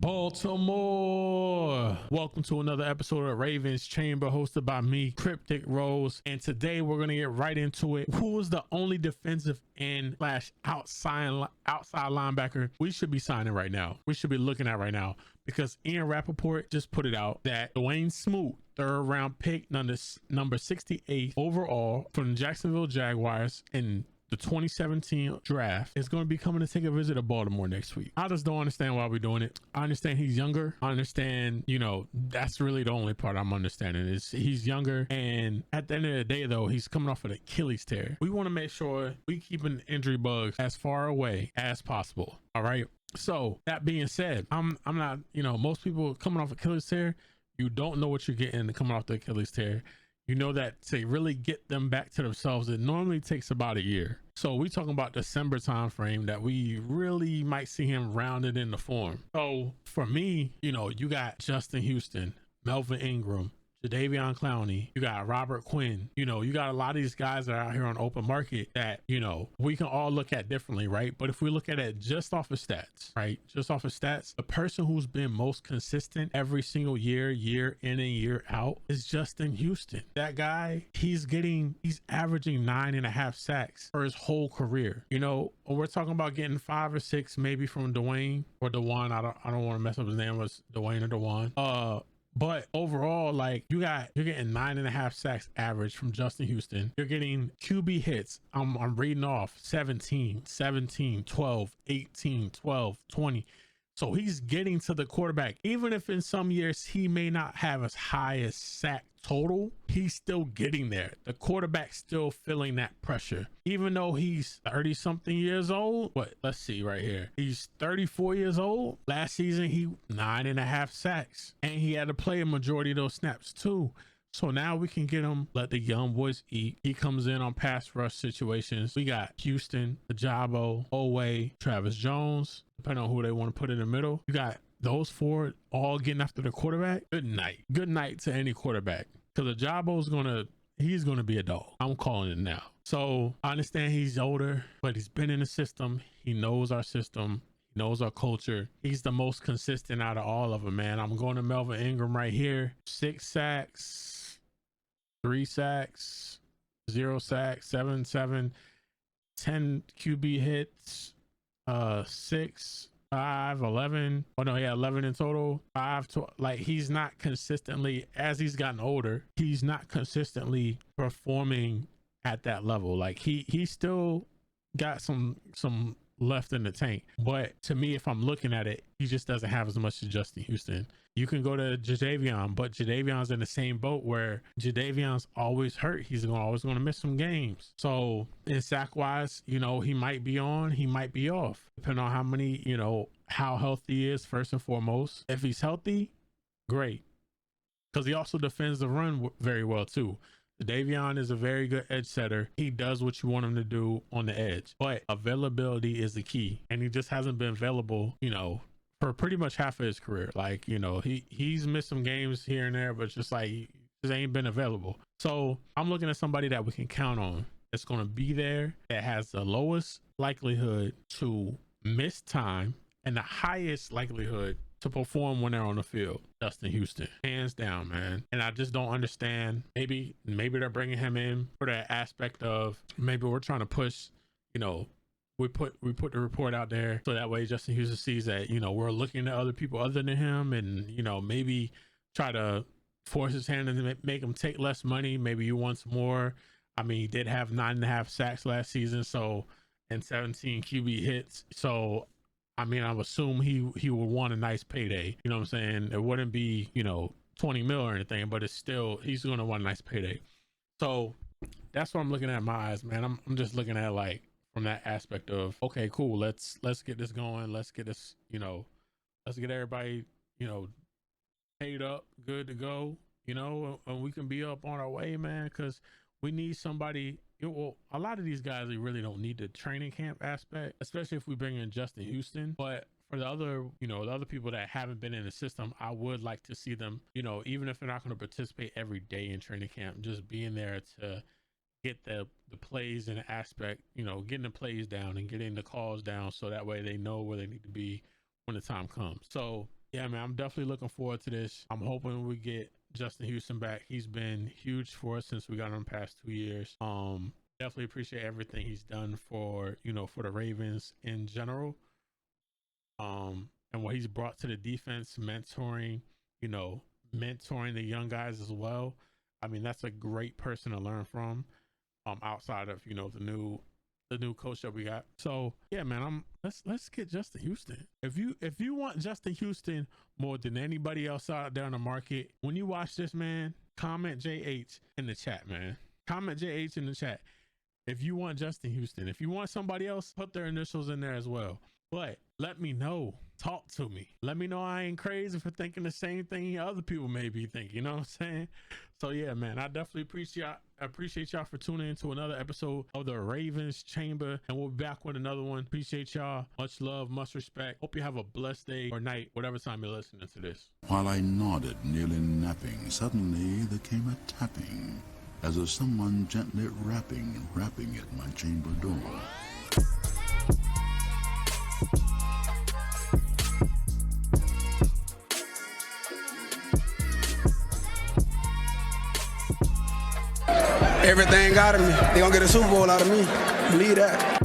Baltimore, welcome to another episode of Ravens Chamber, hosted by me, Cryptic Rose, and today we're gonna get right into it. Who is the only defensive end slash outside linebacker we should be signing right now? We should be looking at right now, because Ian Rappaport just put it out that Dawuane Smoot, third round pick, number 68 overall from the Jacksonville Jaguars in the 2017 draft, is going to be coming to take a visit to Baltimore next week. I just don't understand why we're doing it. I understand he's younger. I understand, that's really the only part I'm understanding is he's younger. And at the end of the day, though, he's coming off an Achilles tear. We want to make sure we keep an injury bugs as far away as possible. All right. So that being said, I'm not, most people coming off Achilles tear, you don't know what you're getting coming off the Achilles tear. You know that to really get them back to themselves, it normally takes about a year. So we talking about December time frame that we really might see him rounded into form. So for me, you got Justin Houston, Melvin Ingram, Jadeveon Clowney, you got Robert Quinn, you got a lot of these guys that are out here on open market that, we can all look at differently, right? But if we look at it just off of stats, right? Just off of stats, the person who's been most consistent every single year in and year out is Justin Houston. That guy, he's averaging 9.5 sacks for his whole career. We're talking about getting 5 or 6 maybe from Dawuane. I don't want to mess up his name, was Dawuane or Dawuane. But overall, you're getting 9.5 sacks average from Justin Houston. You're getting QB hits. I'm reading off 17, 12, 18, 12, 20. So he's getting to the quarterback. Even if in some years he may not have as high as sack total, he's still getting there. The quarterback's still feeling that pressure. Even though he's 30 something years old, let's see right here. He's 34 years old. Last season, he 9.5 sacks. And he had to play a majority of those snaps too. So now we can get him, let the young boys eat. He comes in on pass rush situations. We got Houston, Ajabo, Owe, Travis Jones, depending on who they want to put in the middle. You got those 4 all getting after the quarterback. Good night to any quarterback, because Ajabo's he's gonna be a dog. I'm calling it now. So I understand he's older, but he's been in the system. He knows our system. He knows our culture. He's the most consistent out of all of them, man. I'm going to Melvin Ingram right here. 6 sacks, 3 sacks, 0 sacks, 7, 10 QB hits, 6, 5, 11. Oh no, yeah, 11 in total. 5 to he's not consistently, as he's gotten older, he's not consistently performing at that level. He still got some left in the tank. But to me, if I'm looking at it, he just doesn't have as much as Justin Houston. You can go to Jadeveon, but Jadeveon's in the same boat where Jadeveon's always hurt. He's always going to miss some games. So in sack wise, he might be on, he might be off, depending on how many, how healthy he is first and foremost. If he's healthy, great, because he also defends the run very well too. Davion is a very good edge setter. He does what you want him to do on the edge, but availability is the key. And he just hasn't been available, for pretty much half of his career. He's missed some games here and there, but just he just ain't been available. So I'm looking at somebody that we can count on, that's going to be there, that has the lowest likelihood to miss time and the highest likelihood to perform when they're on the field. Justin Houston, hands down, man. And I just don't understand. Maybe they're bringing him in for that aspect of, maybe we're trying to push, we put the report out there so that way Justin Houston sees that, we're looking at other people other than him, and maybe try to force his hand and make him take less money. Maybe he wants more. I mean, he did have 9.5 sacks last season, and 17 QB hits. So I assume he would want a nice payday. You know what I'm saying? It wouldn't be, 20 mil or anything, but it's still, he's going to want a nice payday. So that's what I'm looking at in my eyes, man. I'm just looking at from that aspect of, okay, cool. Let's get this going. Let's get this, let's get everybody, paid up, good to go, and we can be up on our way, man. Cause we need somebody. A lot of these guys, they really don't need the training camp aspect, especially if we bring in Justin Houston. But for the other, the other people that haven't been in the system, I would like to see them, even if they're not going to participate every day in training camp, just being there to get the plays and the aspect, getting the plays down and getting the calls down, so that way they know where they need to be when the time comes. So Yeah, man, I'm definitely looking forward to this. I'm hoping we get Justin Houston back. He's been huge for us since we got him in the past 2 years. Definitely appreciate everything he's done for, for the Ravens in general. And what he's brought to the defense, mentoring the young guys as well. I mean, that's a great person to learn from. Outside of the new coach that we got. So yeah, man, let's get Justin Houston. If you want Justin Houston more than anybody else out there in the market, when you watch this, man, comment JH in the chat, man. Comment JH in the chat. If you want Justin Houston, if you want somebody else, put their initials in there as well. But let me know. Talk to me. Let me know I ain't crazy for thinking the same thing other people may be thinking. You know what I'm saying? So yeah, man, I definitely appreciate y'all for tuning into another episode of the Ravens Chamber, and we'll be back with another one. Appreciate y'all. Much love, much respect. Hope you have a blessed day or night, whatever time you're listening to this. While I nodded, nearly napping, suddenly there came a tapping, as of someone gently rapping at my chamber door. Everything out of me. They gonna get a Super Bowl out of me. Believe that.